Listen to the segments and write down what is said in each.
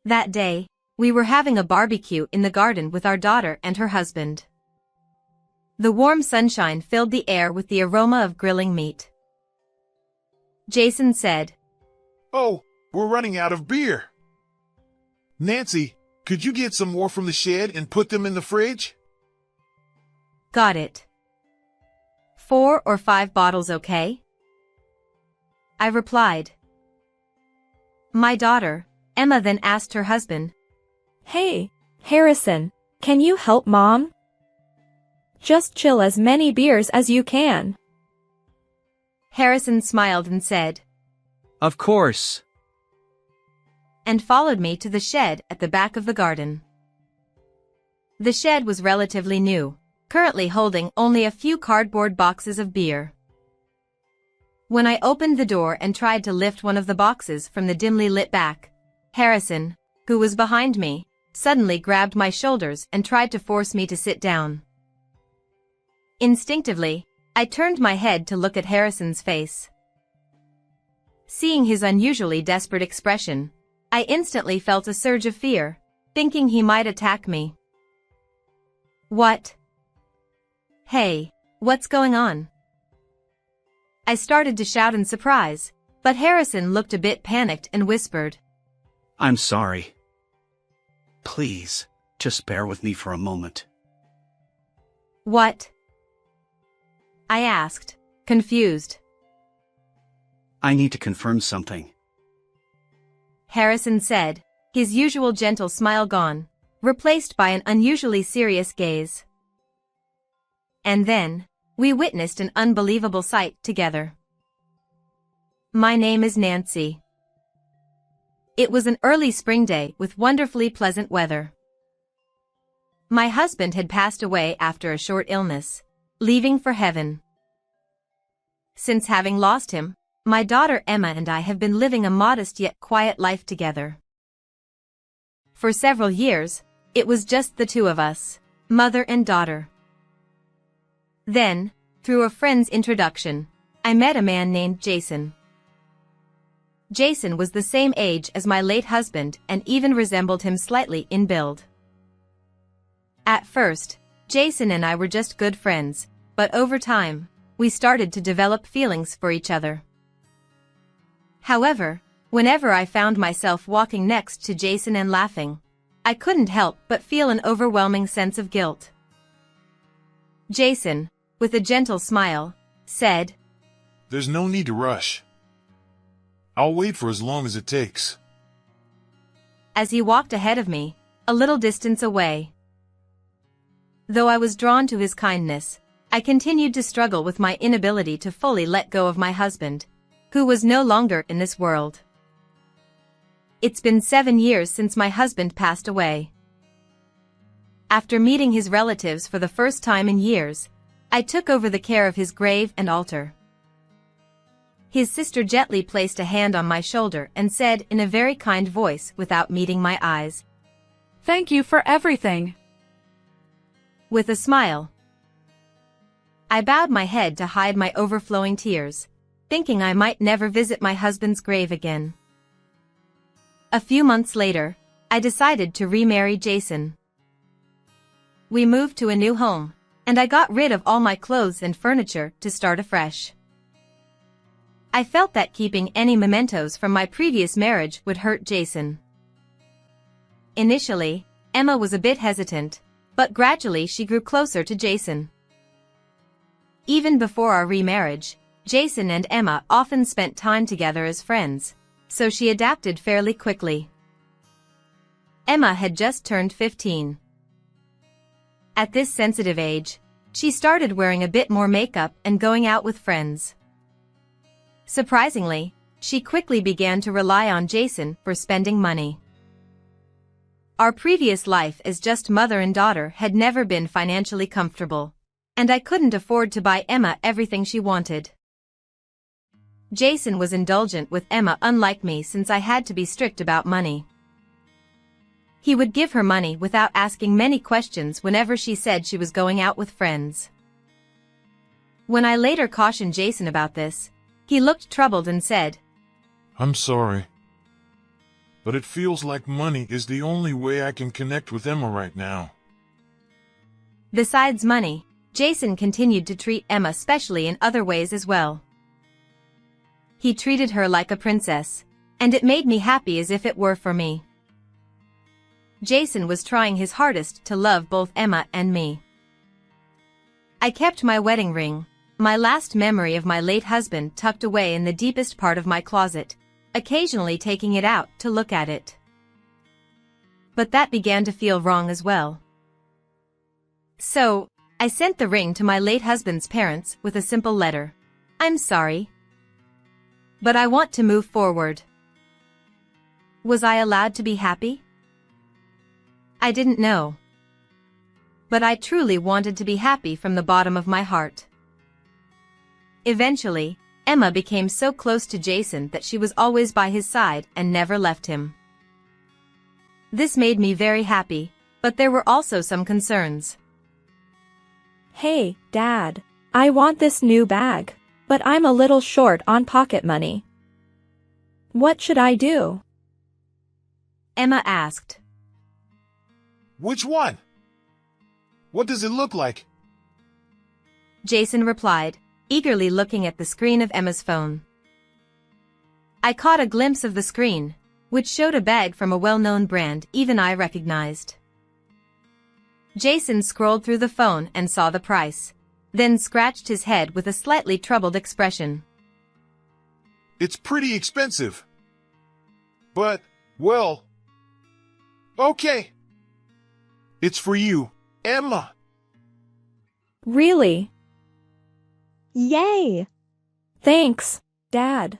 That day, we were having a barbecue in the garden with our daughter and her husband. The warm sunshine filled the air with the aroma of grilling meat. Jason said, "Oh, we're running out of beer. Nancy, could you get some more from the shed and put them in the fridge?" "Got it. 4 or 5 bottles, okay?" I replied. My daughter, Emma, then asked her husband, "Hey, Harrison, can you help Mom? Just chill as many beers as you can." Harrison smiled and said, "Of course," and followed me to the shed at the back of the garden. The shed was relatively new, currently holding only a few cardboard boxes of beer. When I opened the door and tried to lift one of the boxes from the dimly lit back, Harrison, who was behind me, suddenly grabbed my shoulders and tried to force me to sit down. Instinctively, I turned my head to look at Harrison's face. Seeing his unusually desperate expression, I instantly felt a surge of fear, thinking he might attack me. "What? Hey, what's going on?" I started to shout in surprise, but Harrison looked a bit panicked and whispered, "I'm sorry. Please, just bear with me for a moment." "What?" I asked, confused. "I need to confirm something." Harrison said, his usual gentle smile gone, replaced by an unusually serious gaze. And then, we witnessed an unbelievable sight together. My name is Nancy. It was an early spring day with wonderfully pleasant weather. My husband had passed away after a short illness, leaving for heaven. Since having lost him, my daughter Emma and I have been living a modest yet quiet life together. For several years, it was just the two of us, mother and daughter. Then, through a friend's introduction, I met a man named Jason. Jason was the same age as my late husband and even resembled him slightly in build. At first, Jason and I were just good friends, but over time, we started to develop feelings for each other. However, whenever I found myself walking next to Jason and laughing, I couldn't help but feel an overwhelming sense of guilt. Jason, with a gentle smile, said, "There's no need to rush. I'll wait for as long as it takes." As he walked ahead of me, a little distance away. Though I was drawn to his kindness, I continued to struggle with my inability to fully let go of my husband, who was no longer in this world. It's been 7 years since my husband passed away. After meeting his relatives for the first time in years, I took over the care of his grave and altar. His sister gently placed a hand on my shoulder and said in a very kind voice without meeting my eyes, "Thank you for everything." With a smile, I bowed my head to hide my overflowing tears, thinking I might never visit my husband's grave again. A few months later, I decided to remarry Jason. We moved to a new home, and I got rid of all my clothes and furniture to start afresh. I felt that keeping any mementos from my previous marriage would hurt Jason. Initially, Emma was a bit hesitant, but gradually she grew closer to Jason. Even before our remarriage, Jason and Emma often spent time together as friends, so she adapted fairly quickly. Emma had just turned 15. At this sensitive age, she started wearing a bit more makeup and going out with friends. Surprisingly, she quickly began to rely on Jason for spending money. Our previous life as just mother and daughter had never been financially comfortable, and I couldn't afford to buy Emma everything she wanted. Jason was indulgent with Emma, unlike me, since I had to be strict about money. He would give her money without asking many questions whenever she said she was going out with friends. When I later cautioned Jason about this, he looked troubled and said, "I'm sorry. but it feels like money is the only way I can connect with Emma right now. Besides money, Jason continued to treat Emma specially in other ways as well. He treated her like a princess, and it made me happy as if it were for me. Jason was trying his hardest to love both Emma and me. I kept my wedding ring, my last memory of my late husband, tucked away in the deepest part of my closet, occasionally taking it out to look at it. But that began to feel wrong as well. So, I sent the ring to my late husband's parents with a simple letter. "I'm sorry, but I want to move forward." Was I allowed to be happy? I didn't know. But I truly wanted to be happy from the bottom of my heart. Eventually, Emma became so close to Jason that she was always by his side and never left him. This made me very happy, but there were also some concerns. Hey, Dad. I want this new bag, but I'm a little short on pocket money. What should I do? Emma asked. Which one? What does it look like? Jason replied, eagerly looking at the screen of Emma's phone. I caught a glimpse of the screen, which showed a bag from a well-known brand even I recognized. Jason scrolled through the phone and saw the price, then scratched his head with a slightly troubled expression. It's pretty expensive. But, well, okay. It's for you, Emma. Really? Yay! Thanks, Dad.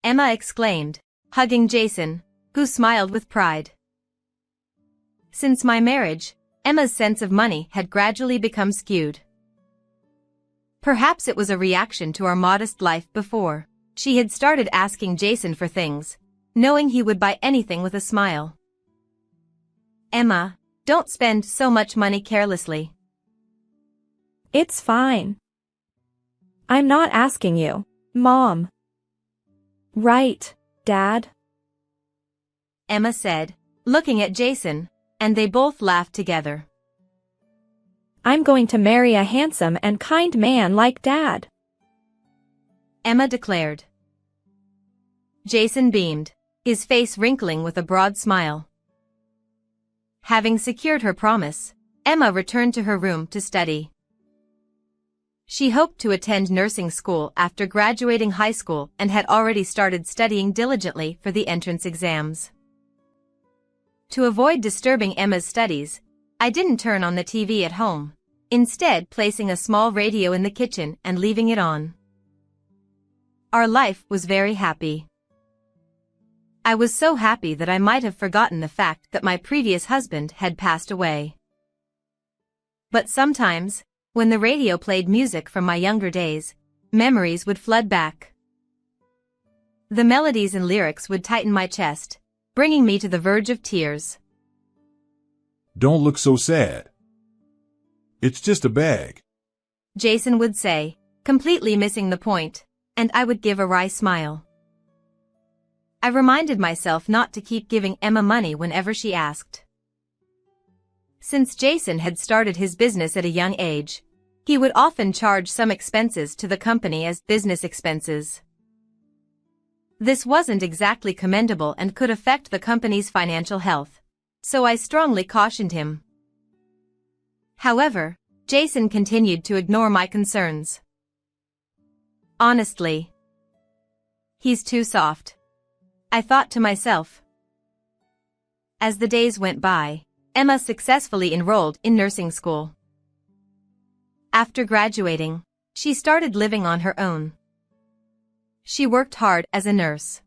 Emma exclaimed, hugging Jason, who smiled with pride. Since my marriage, Emma's sense of money had gradually become skewed. Perhaps it was a reaction to our modest life before. She had started asking Jason for things, knowing he would buy anything with a smile. Emma, don't spend so much money carelessly. It's fine. I'm not asking you, Mom. Right, Dad? Emma said, looking at Jason, and they both laughed together. I'm going to marry a handsome and kind man like Dad, Emma declared. Jason beamed, his face wrinkling with a broad smile. Having secured her promise, Emma returned to her room to study. She hoped to attend nursing school after graduating high school and had already started studying diligently for the entrance exams. To avoid disturbing Emma's studies, I didn't turn on the TV at home, instead placing a small radio in the kitchen and leaving it on. Our life was very happy. I was so happy that I might have forgotten the fact that my previous husband had passed away. But sometimes, when the radio played music from my younger days, memories would flood back. The melodies and lyrics would tighten my chest, bringing me to the verge of tears. Don't look so sad. It's just a bag, Jason would say, completely missing the point, and I would give a wry smile. I reminded myself not to keep giving Emma money whenever she asked. Since Jason had started his business at a young age, he would often charge some expenses to the company as business expenses. This wasn't exactly commendable and could affect the company's financial health, so I strongly cautioned him. However, Jason continued to ignore my concerns. Honestly, he's too soft, I thought to myself. As the days went by, Emma successfully enrolled in nursing school. After graduating, she started living on her own. She worked hard as a nurse.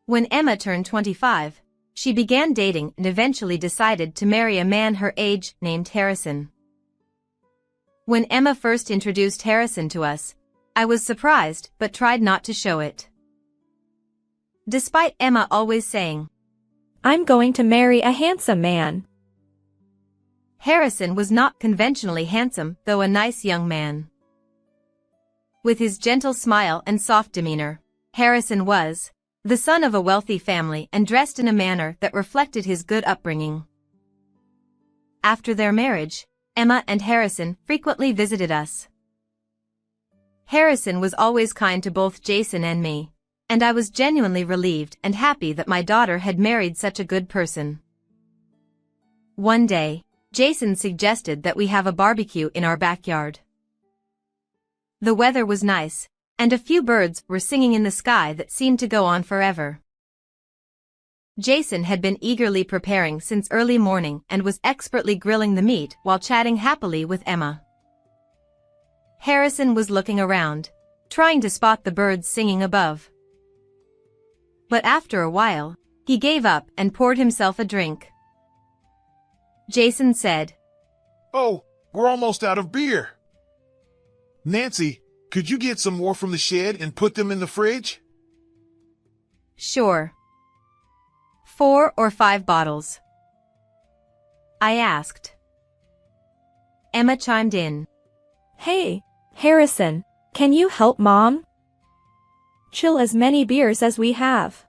When Emma turned 25, she began dating and eventually decided to marry a man her age named Harrison. When Emma first introduced Harrison to us, I was surprised but tried not to show it. Despite Emma always saying, I'm going to marry a handsome man, Harrison was not conventionally handsome, though a nice young man. With his gentle smile and soft demeanor, Harrison was, the son of a wealthy family and dressed in a manner that reflected his good upbringing. After their marriage, Emma and Harrison frequently visited us. Harrison was always kind to both Jason and me, and I was genuinely relieved and happy that my daughter had married such a good person. One day, Jason suggested that we have a barbecue in our backyard. The weather was nice, and a few birds were singing in the sky that seemed to go on forever. Jason had been eagerly preparing since early morning and was expertly grilling the meat while chatting happily with Emma. Harrison was looking around, trying to spot the birds singing above. But after a while, he gave up and poured himself a drink. Jason said, "Oh, we're almost out of beer. Nancy, could you get some more from the shed and put them in the fridge?" "Sure. 4 or 5 bottles?" I asked. Emma chimed in. Hey, Harrison, can you help Mom? Chill as many beers as we have.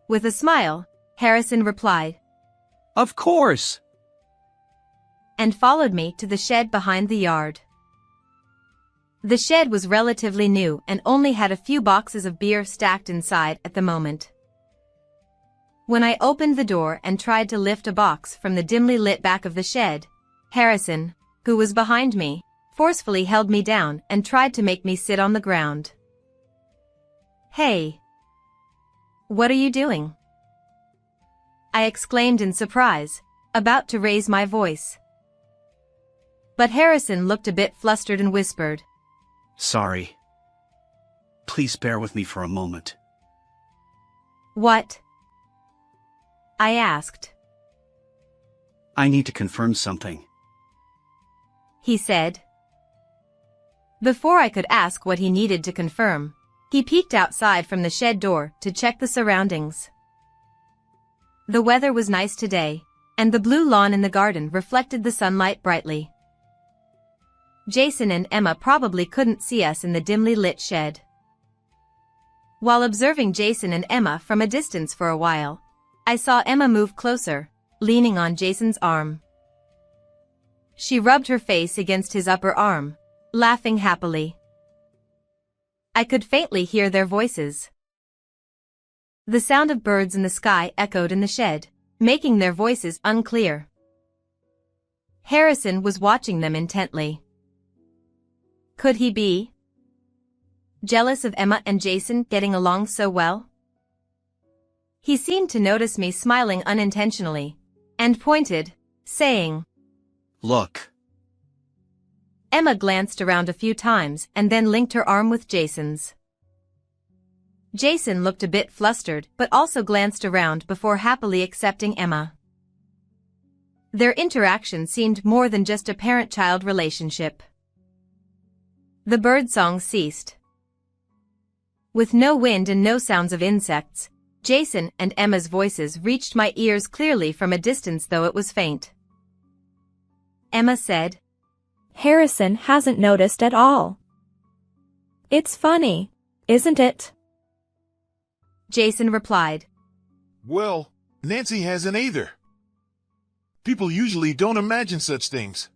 With a smile, Harrison replied, Of course. and followed me to the shed behind the yard. The shed was relatively new and only had a few boxes of beer stacked inside at the moment. When I opened the door and tried to lift a box from the dimly lit back of the shed, Harrison, who was behind me, forcefully held me down and tried to make me sit on the ground. "Hey! What are you doing?" I exclaimed in surprise, about to raise my voice. But Harrison looked a bit flustered and whispered, Sorry. Please bear with me for a moment. "What?" I asked. I need to confirm something. He said. Before I could ask what he needed to confirm, he peeked outside from the shed door to check the surroundings. The weather was nice today, and the blue lawn in the garden reflected the sunlight brightly. Jason and Emma probably couldn't see us in the dimly lit shed. While observing Jason and Emma from a distance for a while, I saw Emma move closer, leaning on Jason's arm. She rubbed her face against his upper arm, laughing happily. I could faintly hear their voices. The sound of birds in the sky echoed in the shed, making their voices unclear. Harrison was watching them intently. Could he be jealous of Emma and Jason getting along so well? He seemed to notice me smiling unintentionally, and pointed, saying, Look. Emma glanced around a few times and then linked her arm with Jason's. Jason looked a bit flustered but also glanced around before happily accepting Emma. Their interaction seemed more than just a parent-child relationship. The birdsong ceased. With no wind and no sounds of insects, Jason and Emma's voices reached my ears clearly from a distance, though it was faint. Emma said, Harrison hasn't noticed at all. It's funny, isn't it? Jason replied. Well, Nancy hasn't either. People usually don't imagine such things.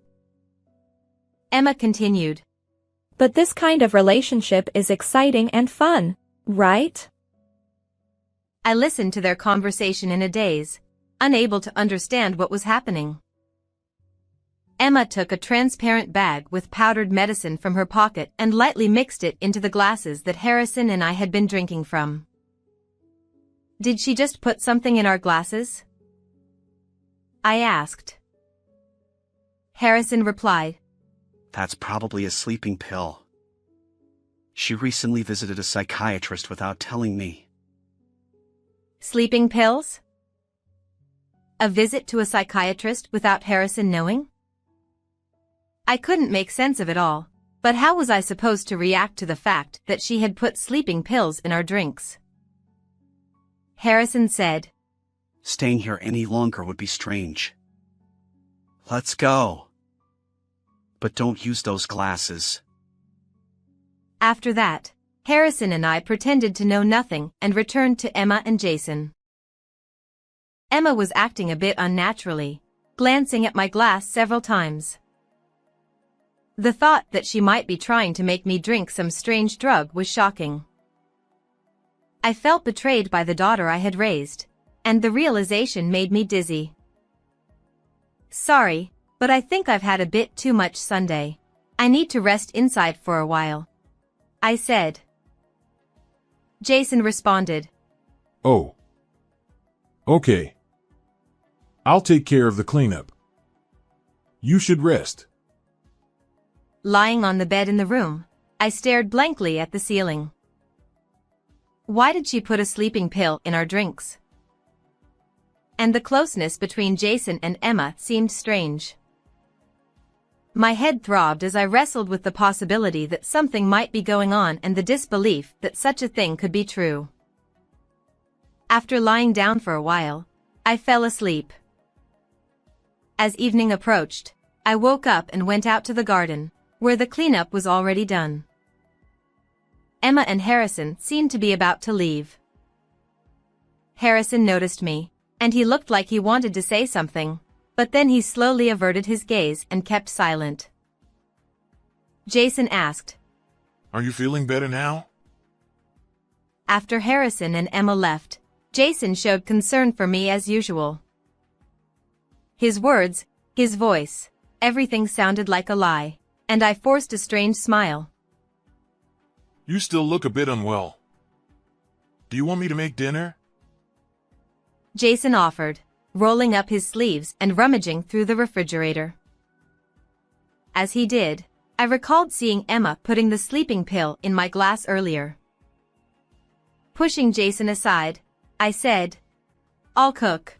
Emma continued. But this kind of relationship is exciting and fun, right? I listened to their conversation in a daze, unable to understand what was happening. Emma took a transparent bag with powdered medicine from her pocket and lightly mixed it into the glasses that Harrison and I had been drinking from. Did she just put something in our glasses? I asked. Harrison replied. That's probably a sleeping pill. She recently visited a psychiatrist without telling me. Sleeping pills? A visit to a psychiatrist without Harrison knowing? I couldn't make sense of it all, but how was I supposed to react to the fact that she had put sleeping pills in our drinks? Harrison said, Staying here any longer would be strange. Let's go. But don't use those glasses. After that, Harrison and I pretended to know nothing and returned to Emma and Jason. Emma was acting a bit unnaturally, glancing at my glass several times. The thought that she might be trying to make me drink some strange drug was shocking. I felt betrayed by the daughter I had raised, and the realization made me dizzy. Sorry, but I think I've had a bit too much Sunday. I need to rest inside for a while, I said. Jason responded. Oh. Okay. I'll take care of the cleanup. You should rest. Lying on the bed in the room, I stared blankly at the ceiling. Why did she put a sleeping pill in our drinks? And the closeness between Jason and Emma seemed strange. My head throbbed as I wrestled with the possibility that something might be going on and the disbelief that such a thing could be true. After lying down for a while, I fell asleep. As evening approached, I woke up and went out to the garden, where the cleanup was already done. Emma and Harrison seemed to be about to leave. Harrison noticed me, and he looked like he wanted to say something, but then he slowly averted his gaze and kept silent. Jason asked, Are you feeling better now? After Harrison and Emma left, Jason showed concern for me as usual. His words, his voice, everything sounded like a lie, and I forced a strange smile. You still look a bit unwell. Do you want me to make dinner? Jason offered, rolling up his sleeves and rummaging through the refrigerator. As he did, I recalled seeing Emma putting the sleeping pill in my glass earlier. Pushing Jason aside, I said, I'll cook,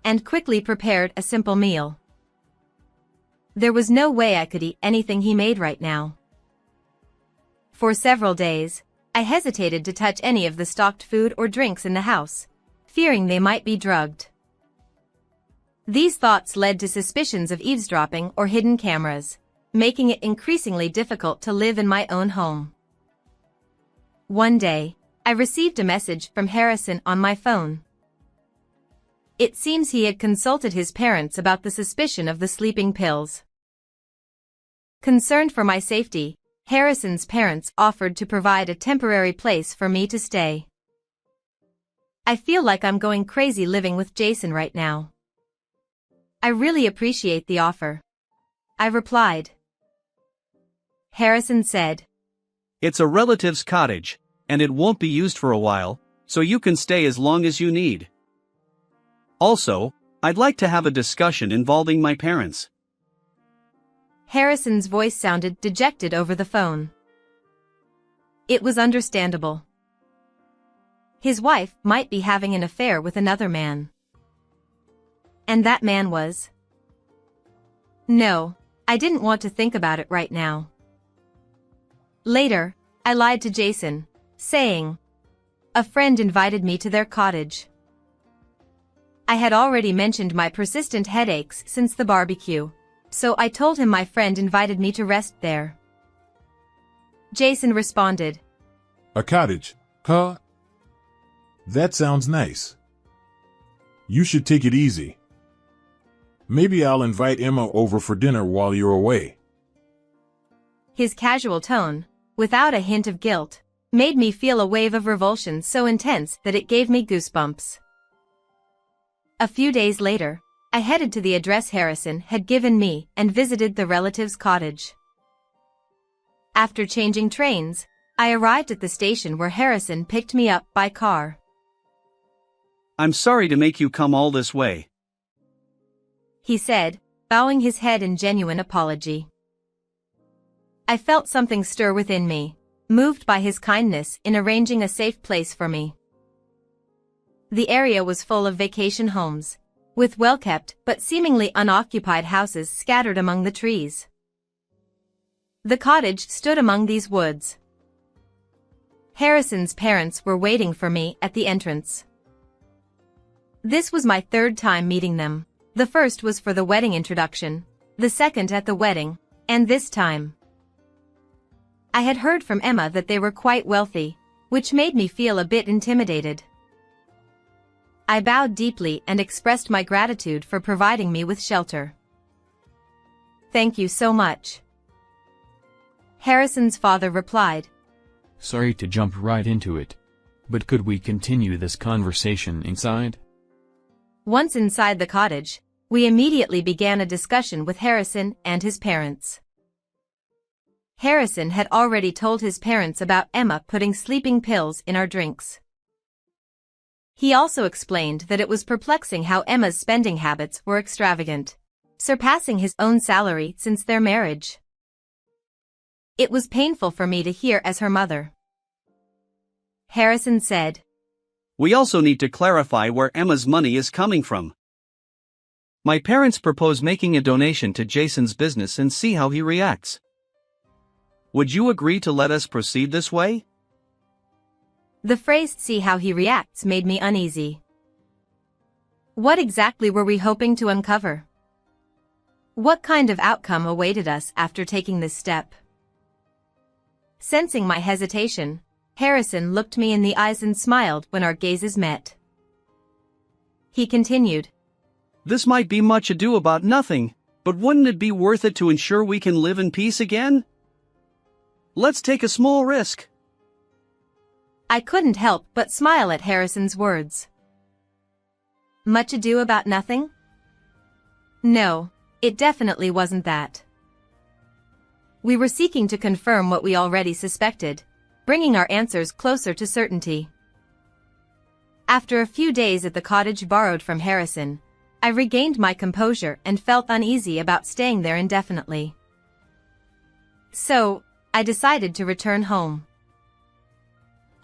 and quickly prepared a simple meal. There was no way I could eat anything he made right now. For several days, I hesitated to touch any of the stocked food or drinks in the house, fearing they might be drugged. These thoughts led to suspicions of eavesdropping or hidden cameras, making it increasingly difficult to live in my own home. One day, I received a message from Harrison on my phone. It seems he had consulted his parents about the suspicion of the sleeping pills. Concerned for my safety, Harrison's parents offered to provide a temporary place for me to stay. I feel like I'm going crazy living with Jason right now. I really appreciate the offer, I replied. Harrison said, It's a relative's cottage, and it won't be used for a while, so you can stay as long as you need. Also, I'd like to have a discussion involving my parents. Harrison's voice sounded dejected over the phone. It was understandable. His wife might be having an affair with another man. And that man was... No, I didn't want to think about it right now. Later, I lied to Jason, saying, a friend invited me to their cottage. I had already mentioned my persistent headaches since the barbecue, so I told him my friend invited me to rest there. Jason responded, A cottage, huh? That sounds nice. You should take it easy. Maybe I'll invite Emma over for dinner while you're away. His casual tone, without a hint of guilt, made me feel a wave of revulsion so intense that it gave me goosebumps. A few days later, I headed to the address Harrison had given me and visited the relative's cottage. After changing trains, I arrived at the station where Harrison picked me up by car. I'm sorry to make you come all this way, he said, bowing his head in genuine apology. I felt something stir within me, moved by his kindness in arranging a safe place for me. The area was full of vacation homes, with well-kept but seemingly unoccupied houses scattered among the trees. The cottage stood among these woods. Harrison's parents were waiting for me at the entrance. This was my third time meeting them. The first was for the wedding introduction, the second at the wedding, and this time. I had heard from Emma that they were quite wealthy, which made me feel a bit intimidated. I bowed deeply and expressed my gratitude for providing me with shelter. "Thank you so much," Harrison's father replied. Sorry to jump right into it. But could we continue this conversation inside? Once inside the cottage, we immediately began a discussion with Harrison and his parents. Harrison had already told his parents about Emma putting sleeping pills in our drinks. He also explained that it was perplexing how Emma's spending habits were extravagant, surpassing his own salary since their marriage. It was painful for me to hear as her mother. Harrison said, "We also need to clarify where Emma's money is coming from. My parents propose making a donation to Jason's business and see how he reacts. Would you agree to let us proceed this way?" The phrase "see how he reacts" made me uneasy. What exactly were we hoping to uncover? What kind of outcome awaited us after taking this step? Sensing my hesitation, Harrison looked me in the eyes and smiled when our gazes met. He continued, "This might be much ado about nothing, but wouldn't it be worth it to ensure we can live in peace again? Let's take a small risk." I couldn't help but smile at Harrison's words. Much ado about nothing? No, it definitely wasn't that. We were seeking to confirm what we already suspected, bringing our answers closer to certainty. After a few days at the cottage borrowed from Harrison, I regained my composure and felt uneasy about staying there indefinitely. So, I decided to return home.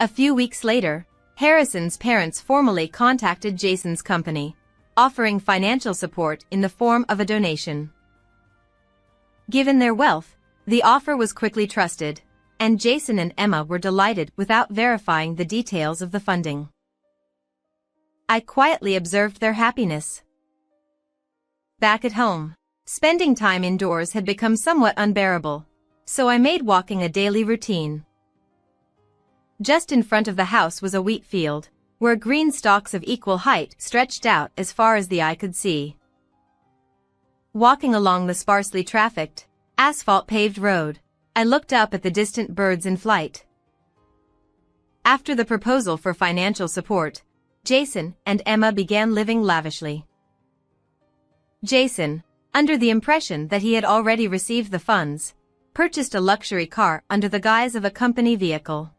A few weeks later, Harrison's parents formally contacted Jason's company, offering financial support in the form of a donation. Given their wealth, the offer was quickly trusted, and Jason and Emma were delighted without verifying the details of the funding. I quietly observed their happiness. Back at home, spending time indoors had become somewhat unbearable, so I made walking a daily routine. Just in front of the house was a wheat field, where green stalks of equal height stretched out as far as the eye could see. Walking along the sparsely trafficked, asphalt-paved road, I looked up at the distant birds in flight. After the proposal for financial support, Jason and Emma began living lavishly. Jason, under the impression that he had already received the funds, purchased a luxury car under the guise of a company vehicle.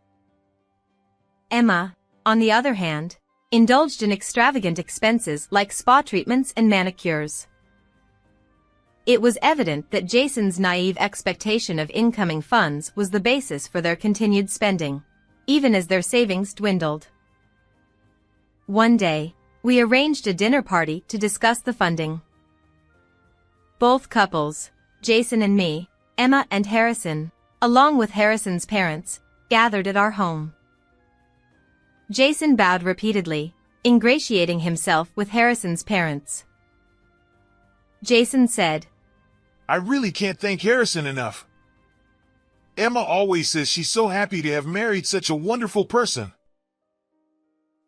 Emma, on the other hand, indulged in extravagant expenses like spa treatments and manicures. It was evident that Jason's naive expectation of incoming funds was the basis for their continued spending, even as their savings dwindled. One day, we arranged a dinner party to discuss the funding. Both couples, Jason and me, Emma and Harrison, along with Harrison's parents, gathered at our home. Jason bowed repeatedly, ingratiating himself with Harrison's parents. Jason said, "I really can't thank Harrison enough. Emma always says she's so happy to have married such a wonderful person."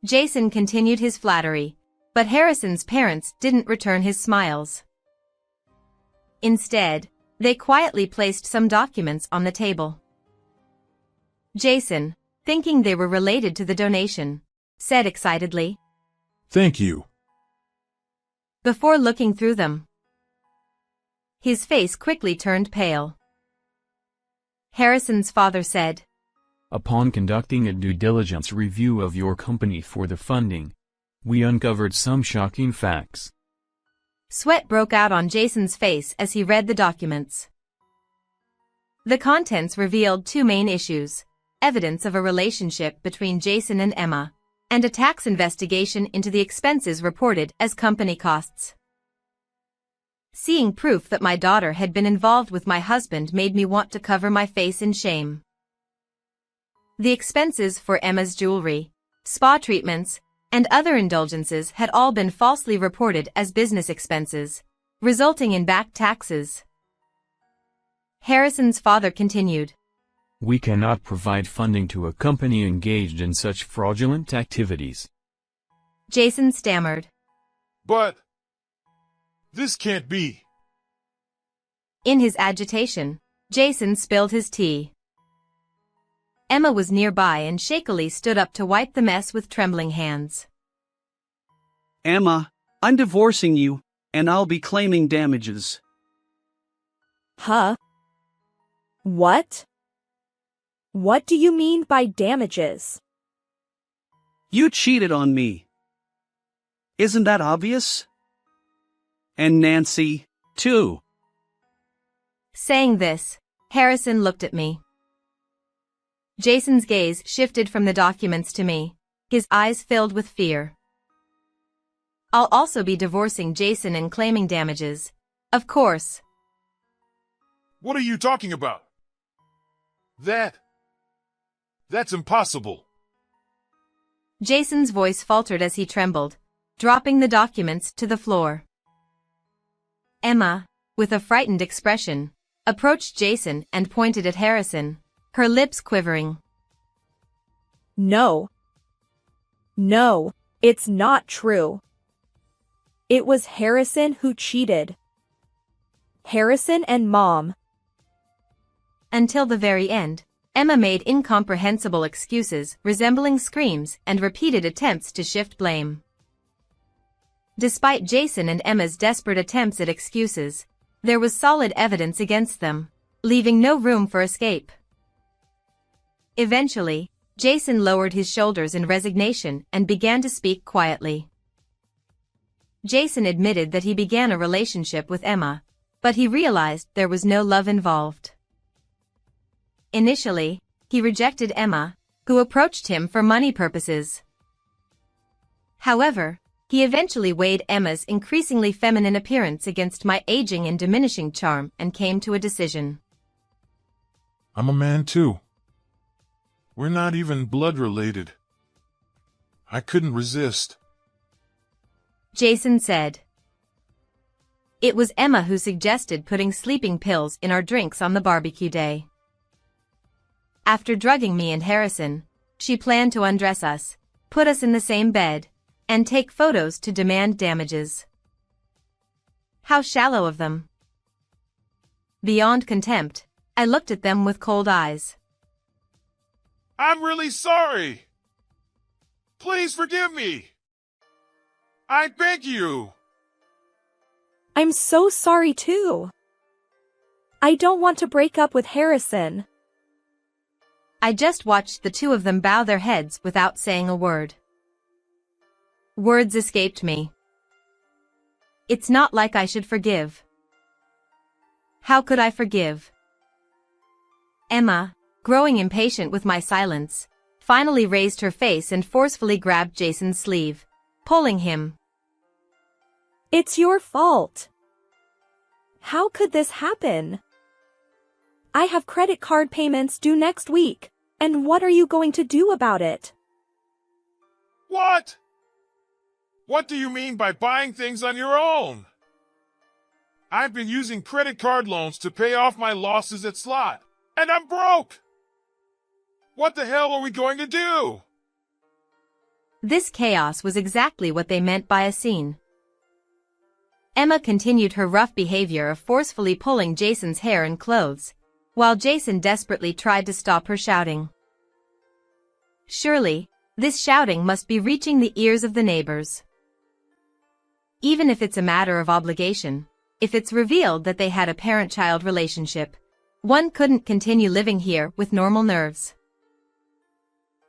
Jason continued his flattery, but Harrison's parents didn't return his smiles. Instead, they quietly placed some documents on the table. Jason, thinking they were related to the donation, said excitedly, Thank you. before looking through them. His face quickly turned pale. Harrison's father said, Upon conducting a due diligence review of your company for the funding, we uncovered some shocking facts. Sweat broke out on Jason's face as he read the documents. The contents revealed two main issues: evidence of a relationship between Jason and Emma, and a tax investigation into the expenses reported as company costs. Seeing proof that my daughter had been involved with my husband made me want to cover my face in shame. The expenses for Emma's jewelry, spa treatments, and other indulgences had all been falsely reported as business expenses, resulting in back taxes. Harrison's father continued, We cannot provide funding to a company engaged in such fraudulent activities. Jason stammered. But this can't be. In his agitation, Jason spilled his tea. Emma was nearby and shakily stood up to wipe the mess with trembling hands. Emma, I'm divorcing you, and I'll be claiming damages. Huh? What? What do you mean by damages? You cheated on me. Isn't that obvious? And Nancy, too. Saying this, Harrison looked at me. Jason's gaze shifted from the documents to me, his eyes filled with fear. I'll also be divorcing Jason and claiming damages. Of course. What are you talking about? That's impossible. Jason's voice faltered as he trembled, dropping the documents to the floor. Emma, with a frightened expression, approached Jason and pointed at Harrison, her lips quivering. No. No, it's not true. It was Harrison who cheated. Harrison and Mom. Until the very end, Emma made incomprehensible excuses resembling screams and repeated attempts to shift blame. Despite Jason and Emma's desperate attempts at excuses, there was solid evidence against them, leaving no room for escape. Eventually, Jason lowered his shoulders in resignation and began to speak quietly. Jason admitted that he began a relationship with Emma, but he realized there was no love involved. Initially, he rejected Emma, who approached him for money purposes. However, he eventually weighed Emma's increasingly feminine appearance against my aging and diminishing charm and came to a decision. I'm a man too. We're not even blood related. I couldn't resist. Jason said. It was Emma who suggested putting sleeping pills in our drinks on the barbecue day. After drugging me and Harrison, she planned to undress us, put us in the same bed, and take photos to demand damages. How shallow of them. Beyond contempt, I looked at them with cold eyes. I'm really sorry. Please forgive me. I beg you. I'm so sorry too. I don't want to break up with Harrison. I just watched the two of them bow their heads without saying a word. Words escaped me. It's not like I should forgive. How could I forgive? Emma, growing impatient with my silence, finally raised her face and forcefully grabbed Jason's sleeve, pulling him. It's your fault. How could this happen? I have credit card payments due next week, and what are you going to do about it? What? What do you mean by buying things on your own? I've been using credit card loans to pay off my losses at slot, and I'm broke. What the hell are we going to do? This chaos was exactly what they meant by a scene. Emma continued her rough behavior of forcefully pulling Jason's hair and clothes, while Jason desperately tried to stop her shouting. Surely, this shouting must be reaching the ears of the neighbors. Even if it's a matter of obligation, if it's revealed that they had a parent-child relationship, one couldn't continue living here with normal nerves.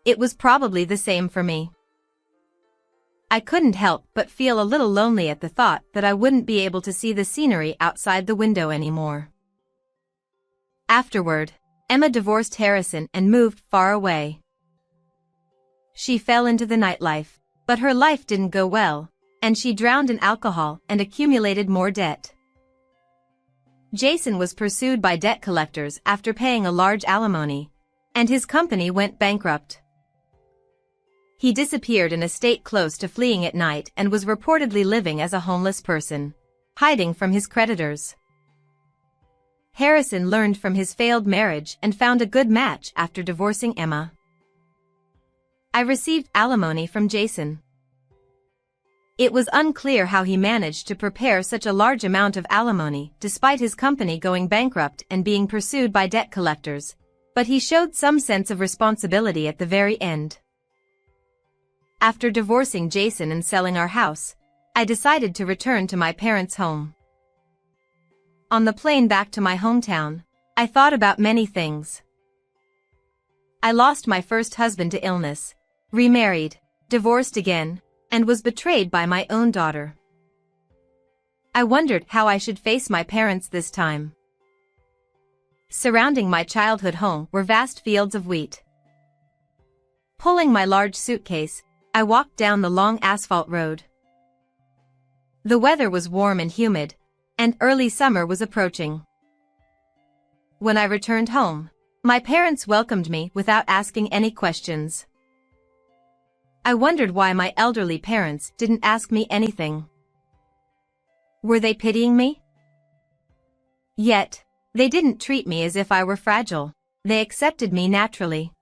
It was probably the same for me. I couldn't help but feel a little lonely at the thought that I wouldn't be able to see the scenery outside the window anymore. Afterward, Emma divorced Harrison and moved far away. She fell into the nightlife, but her life didn't go well, and she drowned in alcohol and accumulated more debt. Jason was pursued by debt collectors after paying a large alimony, and his company went bankrupt. He disappeared in a state close to fleeing at night and was reportedly living as a homeless person, hiding from his creditors. Harrison learned from his failed marriage and found a good match after divorcing Emma. I received alimony from Jason. It was unclear how he managed to prepare such a large amount of alimony despite his company going bankrupt and being pursued by debt collectors, but he showed some sense of responsibility at the very end. After divorcing Jason and selling our house, I decided to return to my parents' home. On the plane back to my hometown, I thought about many things. I lost my first husband to illness, remarried, divorced again, and was betrayed by my own daughter. I wondered how I should face my parents this time. Surrounding my childhood home were vast fields of wheat. Pulling my large suitcase, I walked down the long asphalt road. The weather was warm and humid, and early summer was approaching. When I returned home, my parents welcomed me without asking any questions. I wondered why my elderly parents didn't ask me anything. Were they pitying me? Yet, they didn't treat me as if I were fragile. They accepted me naturally.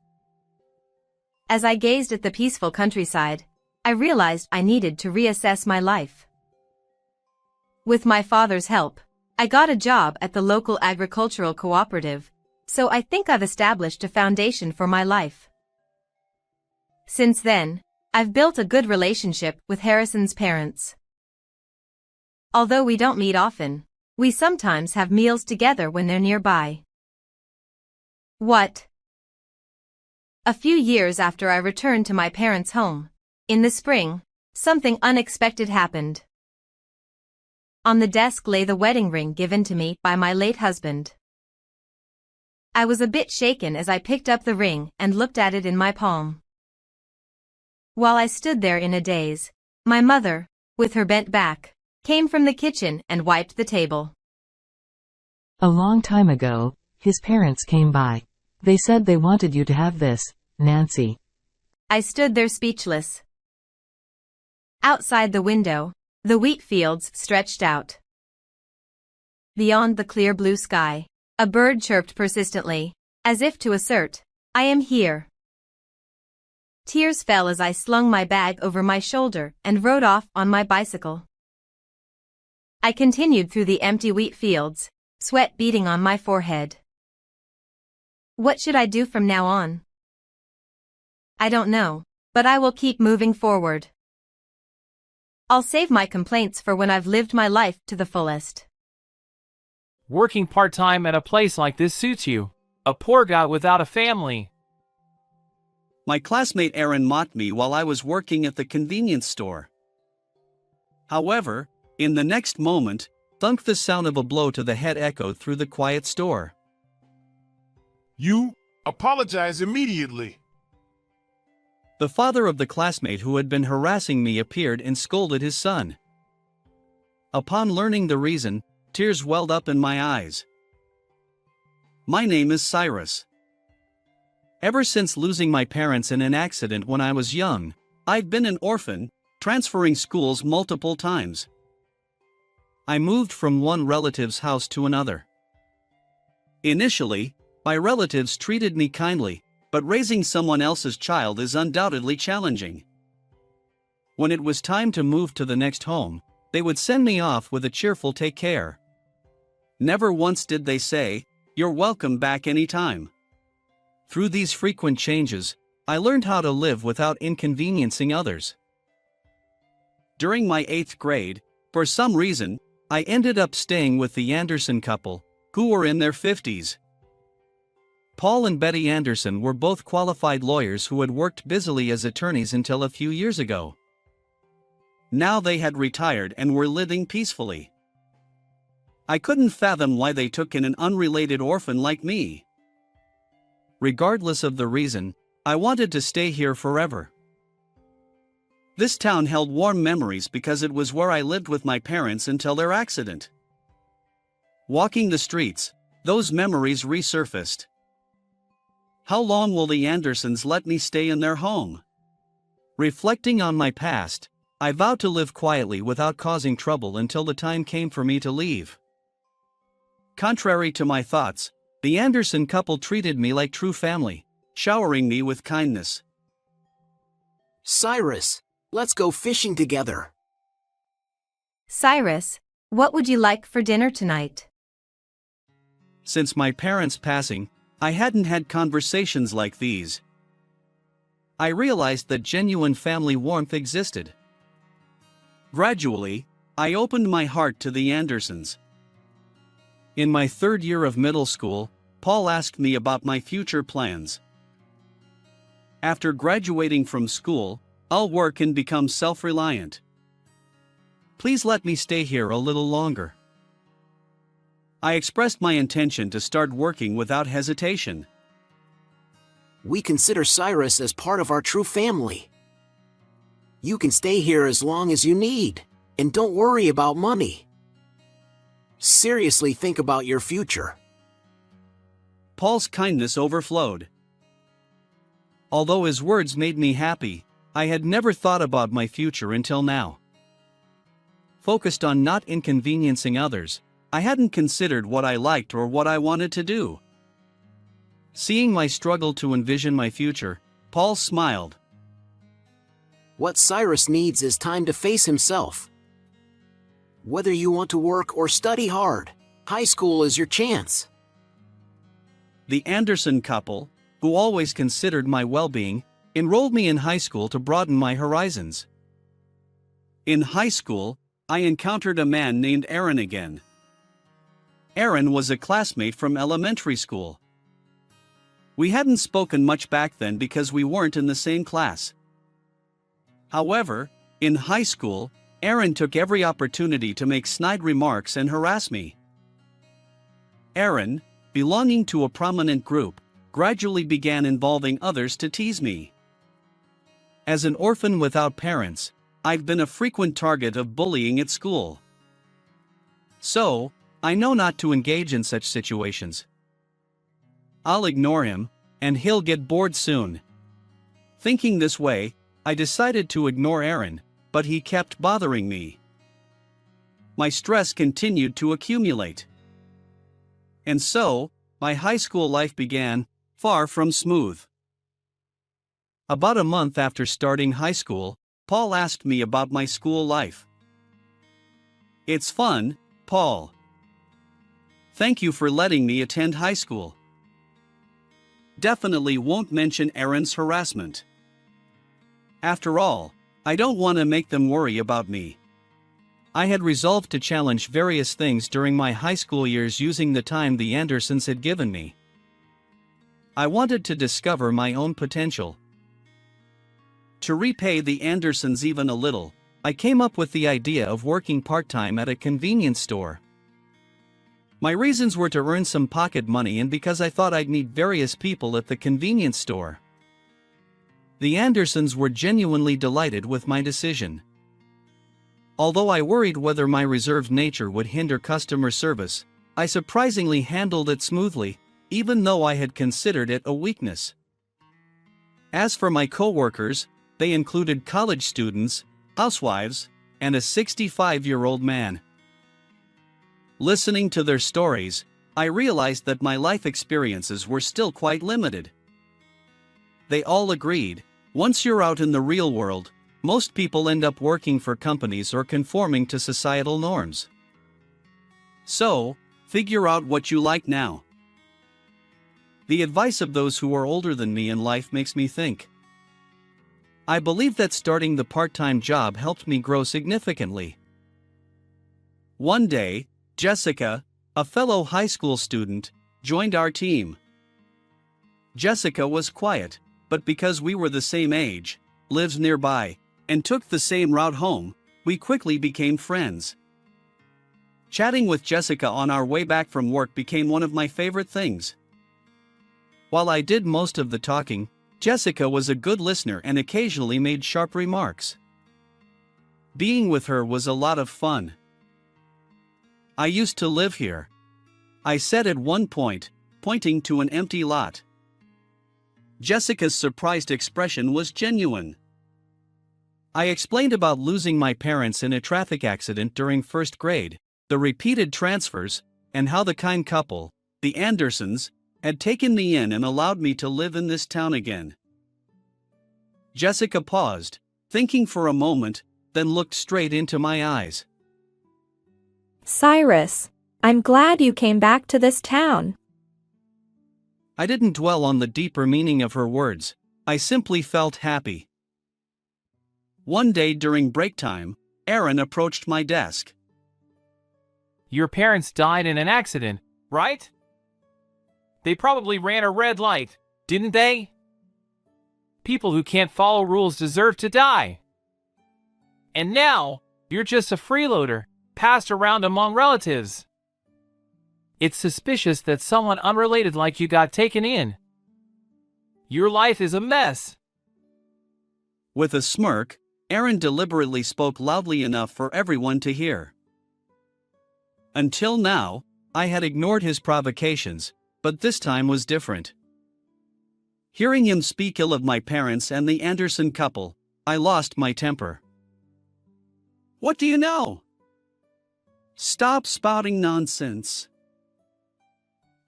As I gazed at the peaceful countryside, I realized I needed to reassess my life. With my father's help, I got a job at the local agricultural cooperative, so I think I've established a foundation for my life. Since then, I've built a good relationship with Harrison's parents. Although we don't meet often, we sometimes have meals together when they're nearby. What? A few years after I returned to my parents' home, in the spring, something unexpected happened. On the desk lay the wedding ring given to me by my late husband. I was a bit shaken as I picked up the ring and looked at it in my palm. While I stood there in a daze, my mother, with her bent back, came from the kitchen and wiped the table. A long time ago, his parents came by. They said they wanted you to have this, Nancy. I stood there speechless. Outside the window, the wheat fields stretched out. Beyond the clear blue sky, a bird chirped persistently, as if to assert, I am here. Tears fell as I slung my bag over my shoulder and rode off on my bicycle. I continued through the empty wheat fields, sweat beading on my forehead. What should I do from now on? I don't know, but I will keep moving forward. I'll save my complaints for when I've lived my life to the fullest. Working part-time at a place like this suits you. A poor guy without a family. My classmate Aaron mocked me while I was working at the convenience store. However, in the next moment, thunk, the sound of a blow to the head echoed through the quiet store. You apologize immediately. The father of the classmate who had been harassing me appeared and scolded his son. Upon learning the reason, tears welled up in my eyes. My name is Cyrus. Ever since losing my parents in an accident when I was young, I've been an orphan, transferring schools multiple times. I moved from one relative's house to another. Initially, my relatives treated me kindly, but raising someone else's child is undoubtedly challenging. When it was time to move to the next home, they would send me off with a cheerful "take care." Never once did they say, "You're welcome back anytime." Through these frequent changes, I learned how to live without inconveniencing others. During my 8th grade, for some reason, I ended up staying with the Anderson couple, who were in their 50s. Paul and Betty Anderson were both qualified lawyers who had worked busily as attorneys until a few years ago. Now they had retired and were living peacefully. I couldn't fathom why they took in an unrelated orphan like me. Regardless of the reason, I wanted to stay here forever. This town held warm memories because it was where I lived with my parents until their accident. Walking the streets, those memories resurfaced. How long will the Andersons let me stay in their home? Reflecting on my past, I vowed to live quietly without causing trouble until the time came for me to leave. Contrary to my thoughts, the Anderson couple treated me like true family, showering me with kindness. Cyrus, let's go fishing together. Cyrus, what would you like for dinner tonight? Since my parents' passing, I hadn't had conversations like these. I realized that genuine family warmth existed. Gradually, I opened my heart to the Andersons. In my third year of middle school, Paul asked me about my future plans. After graduating from school, I'll work and become self-reliant. Please let me stay here a little longer. I expressed my intention to start working without hesitation. We consider Cyrus as part of our true family. You can stay here as long as you need, and don't worry about money. Seriously think about your future. Paul's kindness overflowed. Although his words made me happy, I had never thought about my future until now. Focused on not inconveniencing others, I hadn't considered what I liked or what I wanted to do. Seeing my struggle to envision my future, Paul smiled. What Cyrus needs is time to face himself. Whether you want to work or study hard, high school is your chance. The Anderson couple, who always considered my well-being, enrolled me in high school to broaden my horizons. In high school, I encountered a man named Aaron again. Aaron was a classmate from elementary school. We hadn't spoken much back then because we weren't in the same class. However, in high school, Aaron took every opportunity to make snide remarks and harass me. Aaron, belonging to a prominent group, gradually began involving others to tease me. As an orphan without parents, I've been a frequent target of bullying at school. So, I know not to engage in such situations. I'll ignore him, and he'll get bored soon. Thinking this way, I decided to ignore Aaron, but he kept bothering me. My stress continued to accumulate. And so, my high school life began, far from smooth. About a month after starting high school, Paul asked me about my school life. It's fun, Paul. Thank you for letting me attend high school. Definitely won't mention Aaron's harassment. After all, I don't want to make them worry about me. I had resolved to challenge various things during my high school years using the time the Andersons had given me. I wanted to discover my own potential. To repay the Andersons even a little, I came up with the idea of working part-time at a convenience store. My reasons were to earn some pocket money and because I thought I'd meet various people at the convenience store. The Andersons were genuinely delighted with my decision. Although I worried whether my reserved nature would hinder customer service, I surprisingly handled it smoothly, even though I had considered it a weakness. As for my co-workers, they included college students, housewives, and a 65-year-old man. Listening to their stories, I realized that my life experiences were still quite limited. They all agreed, once you're out in the real world, most people end up working for companies or conforming to societal norms. So, figure out what you like now. The advice of those who are older than me in life makes me think. I believe that starting the part-time job helped me grow significantly. One day, Jessica, a fellow high school student, joined our team. Jessica was quiet, but because we were the same age, lived nearby, and took the same route home, we quickly became friends. Chatting with Jessica on our way back from work became one of my favorite things. While I did most of the talking, Jessica was a good listener and occasionally made sharp remarks. Being with her was a lot of fun. I used to live here, I said at one point, pointing to an empty lot. Jessica's surprised expression was genuine. I explained about losing my parents in a traffic accident during first grade, the repeated transfers, and how the kind couple, the Andersons, had taken me in and allowed me to live in this town again. Jessica paused, thinking for a moment, then looked straight into my eyes. Cyrus, I'm glad you came back to this town. I didn't dwell on the deeper meaning of her words, I simply felt happy. One day during break time, Aaron approached my desk. Your parents died in an accident, right? They probably ran a red light, didn't they? People who can't follow rules deserve to die. And now, you're just a freeloader, passed around among relatives. It's suspicious that someone unrelated like you got taken in. Your life is a mess. With a smirk, Aaron deliberately spoke loudly enough for everyone to hear. Until now, I had ignored his provocations, but this time was different. Hearing him speak ill of my parents and the Anderson couple, I lost my temper. What do you know? Stop spouting nonsense.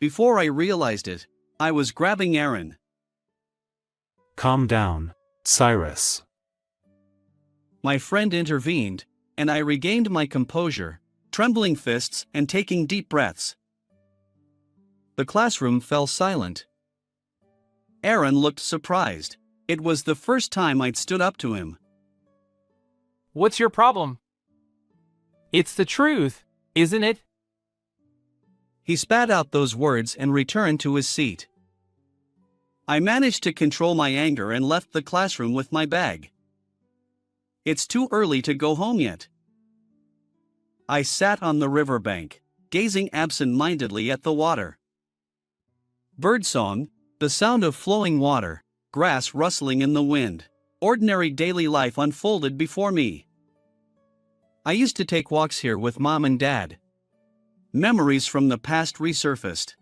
Before I realized it, I was grabbing Aaron. Calm down, Cyrus. My friend intervened, and I regained my composure, trembling fists and taking deep breaths. The classroom fell silent. Aaron looked surprised. It was the first time I'd stood up to him. What's your problem? It's the truth, isn't it? He spat out those words and returned to his seat. I managed to control my anger and left the classroom with my bag. It's too early to go home yet. I sat on the riverbank, gazing absent-mindedly at the water. Birdsong, the sound of flowing water, grass rustling in the wind, ordinary daily life unfolded before me. I used to take walks here with Mom and Dad. Memories from the past resurfaced.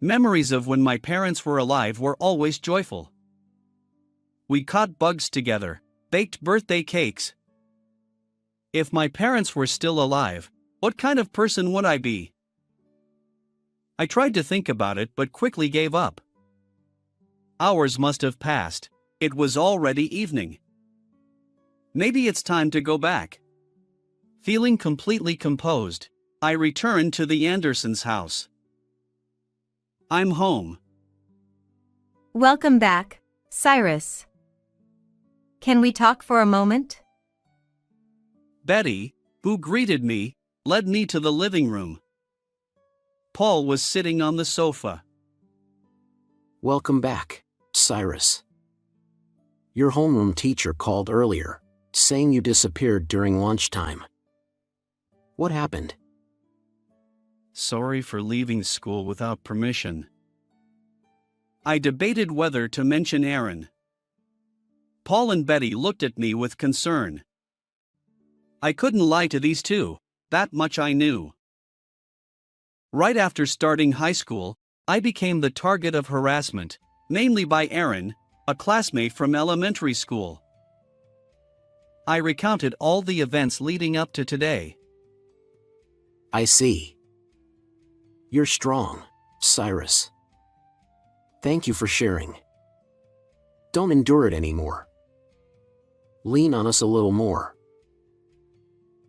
Memories of when my parents were alive were always joyful. We caught bugs together, baked birthday cakes. If my parents were still alive, what kind of person would I be? I tried to think about it but quickly gave up. Hours must have passed. It was already evening. Maybe it's time to go back. Feeling completely composed, I returned to the Andersons' house. I'm home. Welcome back, Cyrus. Can we talk for a moment? Betty, who greeted me, led me to the living room. Paul was sitting on the sofa. Welcome back, Cyrus. Your homeroom teacher called earlier, saying you disappeared during lunchtime. What happened? Sorry for leaving school without permission. I debated whether to mention Aaron. Paul and Betty looked at me with concern. I couldn't lie to these two, that much I knew. Right after starting high school, I became the target of harassment, mainly by Aaron, a classmate from elementary school. I recounted all the events leading up to today. I see. You're strong, Cyrus. Thank you for sharing. Don't endure it anymore. Lean on us a little more.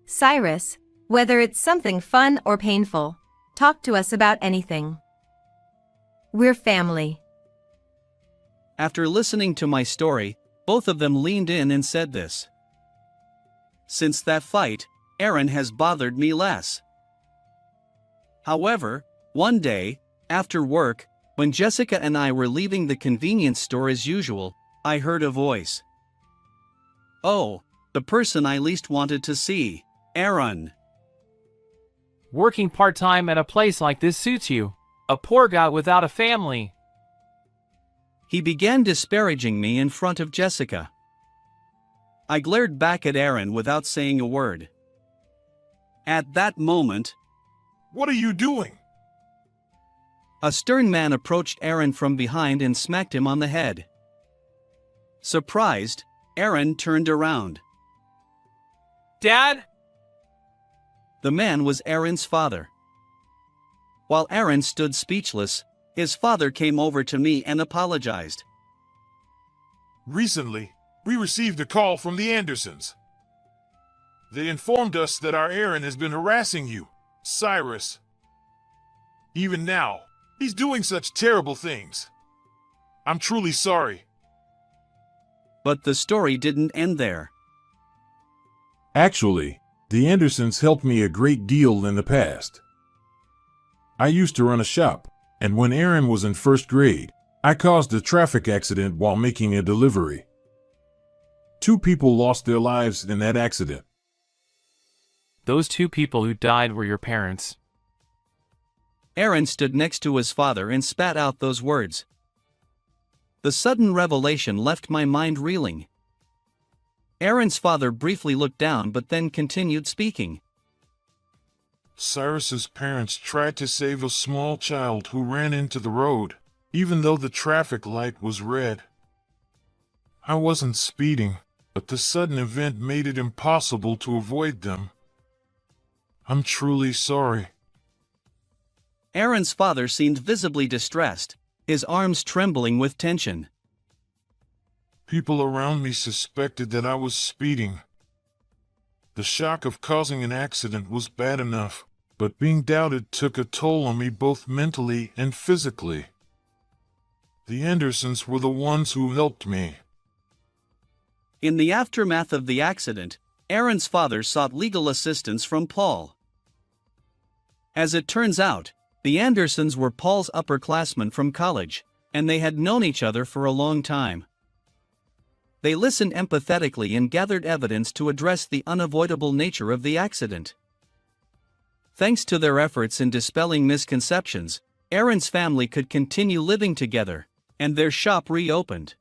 Cyrus, whether it's something fun or painful, talk to us about anything. We're family. After listening to my story, both of them leaned in and said this. Since that fight, Aaron has bothered me less. However, one day, after work, when Jessica and I were leaving the convenience store as usual, I heard a voice. Oh, the person I least wanted to see, Aaron. Working part-time at a place like this suits you. A poor guy without a family. He began disparaging me in front of Jessica. I glared back at Aaron without saying a word. At that moment, What are you doing? a stern man approached Aaron from behind and smacked him on the head. Surprised, Aaron turned around. Dad? The man was Aaron's father. While Aaron stood speechless, his father came over to me and apologized. Recently, we received a call from the Andersons. They informed us that our Aaron has been harassing you, Cyrus. Even now, he's doing such terrible things. I'm truly sorry. But the story didn't end there. Actually, the Andersons helped me a great deal in the past. I used to run a shop, and when Aaron was in first grade, I caused a traffic accident while making a delivery. 2 people lost their lives in that accident. Those 2 people who died were your parents. Aaron stood next to his father and spat out those words. The sudden revelation left my mind reeling. Aaron's father briefly looked down but then continued speaking. Cyrus's parents tried to save a small child who ran into the road, even though the traffic light was red. I wasn't speeding, but the sudden event made it impossible to avoid them. I'm truly sorry. Aaron's father seemed visibly distressed, his arms trembling with tension. People around me suspected that I was speeding. The shock of causing an accident was bad enough, but being doubted took a toll on me both mentally and physically. The Andersons were the ones who helped me. In the aftermath of the accident, Aaron's father sought legal assistance from Paul. As it turns out, the Andersons were Paul's upperclassmen from college, and they had known each other for a long time. They listened empathetically and gathered evidence to address the unavoidable nature of the accident. Thanks to their efforts in dispelling misconceptions, Aaron's family could continue living together, and their shop reopened.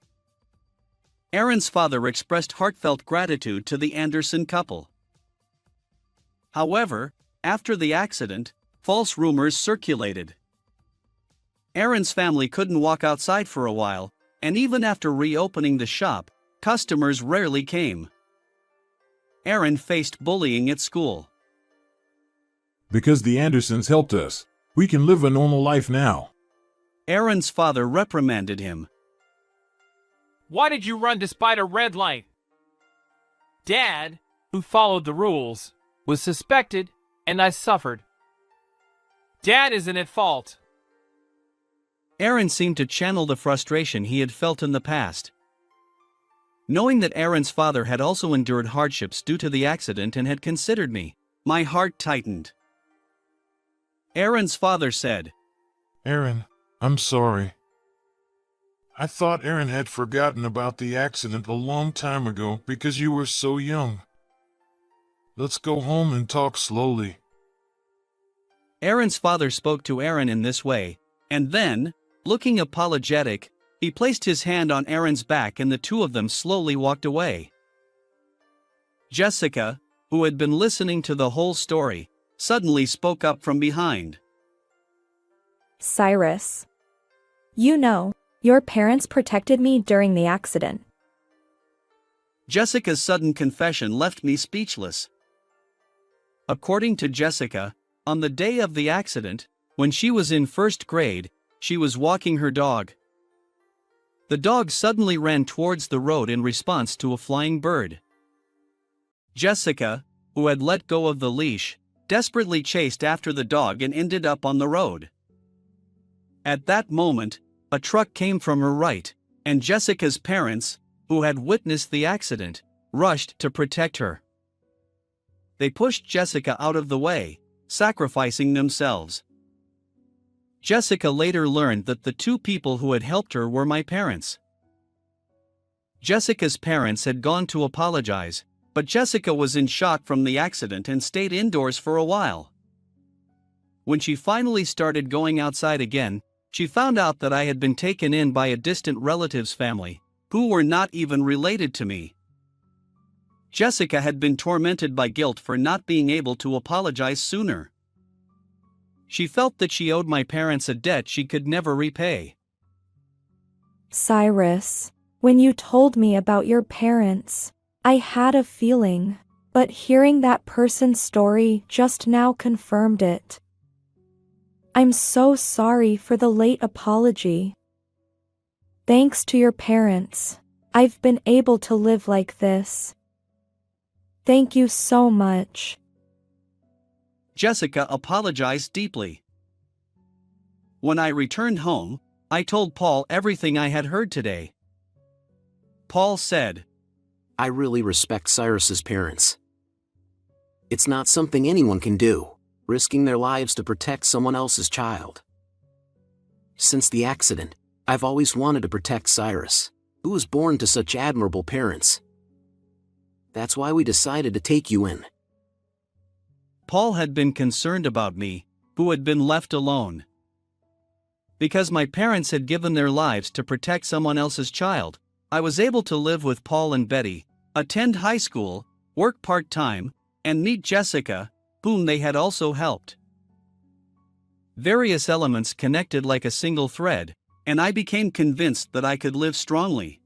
Aaron's father expressed heartfelt gratitude to the Anderson couple. However, after the accident, false rumors circulated. Aaron's family couldn't walk outside for a while, and even after reopening the shop, customers rarely came. Aaron faced bullying at school. Because the Andersons helped us, we can live a normal life now. Aaron's father reprimanded him. Why did you run despite a red light? Dad, who followed the rules, was suspected, and I suffered. Dad isn't at fault. Aaron seemed to channel the frustration he had felt in the past. Knowing that Aaron's father had also endured hardships due to the accident and had considered me, my heart tightened. Aaron's father said, Aaron, I'm sorry. I thought Aaron had forgotten about the accident a long time ago because you were so young. Let's go home and talk slowly. Aaron's father spoke to Aaron in this way, and then, looking apologetic, he placed his hand on Aaron's back and the 2 of them slowly walked away. Jessica, who had been listening to the whole story, suddenly spoke up from behind. Cyrus. You know, your parents protected me during the accident. Jessica's sudden confession left me speechless. According to Jessica, on the day of the accident, when she was in first grade, she was walking her dog. The dog suddenly ran towards the road in response to a flying bird. Jessica, who had let go of the leash, desperately chased after the dog and ended up on the road. At that moment, a truck came from her right, and Jessica's parents, who had witnessed the accident, rushed to protect her. They pushed Jessica out of the way, sacrificing themselves. Jessica later learned that the 2 people who had helped her were my parents. Jessica's parents had gone to apologize, but Jessica was in shock from the accident and stayed indoors for a while. When she finally started going outside again, she found out that I had been taken in by a distant relative's family, who were not even related to me. Jessica had been tormented by guilt for not being able to apologize sooner. She felt that she owed my parents a debt she could never repay. Cyrus, when you told me about your parents, I had a feeling, but hearing that person's story just now confirmed it. I'm so sorry for the late apology. Thanks to your parents, I've been able to live like this. Thank you so much. Jessica apologized deeply. When I returned home, I told Paul everything I had heard today. Paul said, I really respect Cyrus's parents. It's not something anyone can do, risking their lives to protect someone else's child. Since the accident, I've always wanted to protect Cyrus, who was born to such admirable parents. That's why we decided to take you in. Paul had been concerned about me, who had been left alone. Because my parents had given their lives to protect someone else's child, I was able to live with Paul and Betty, attend high school, work part-time, and meet Jessica, whom they had also helped. Various elements connected like a single thread, and I became convinced that I could live strongly.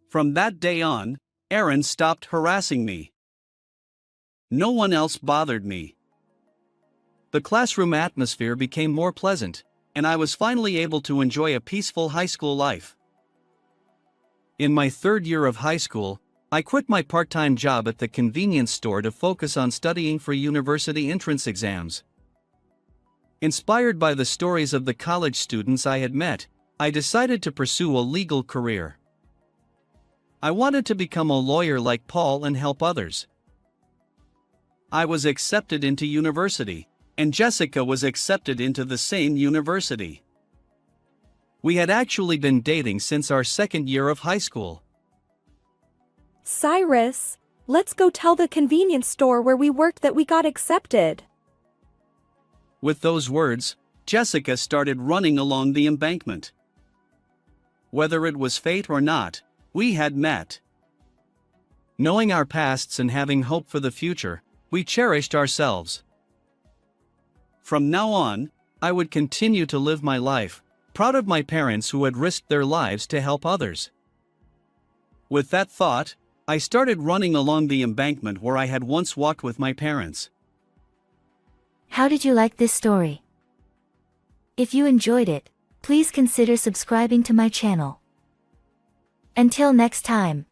From that day on, Aaron stopped harassing me. No one else bothered me. The classroom atmosphere became more pleasant, and I was finally able to enjoy a peaceful high school life. In my third year of high school, I quit my part-time job at the convenience store to focus on studying for university entrance exams. Inspired by the stories of the college students I had met, I decided to pursue a legal career. I wanted to become a lawyer like Paul and help others. I was accepted into university, and Jessica was accepted into the same university. We had actually been dating since our second year of high school. Cyrus, let's go tell the convenience store where we worked that we got accepted. With those words, Jessica started running along the embankment. Whether it was fate or not, we had met. Knowing our pasts and having hope for the future, we cherished ourselves. From now on, I would continue to live my life, proud of my parents who had risked their lives to help others. With that thought, I started running along the embankment where I had once walked with my parents. How did you like this story? If you enjoyed it, please consider subscribing to my channel. Until next time.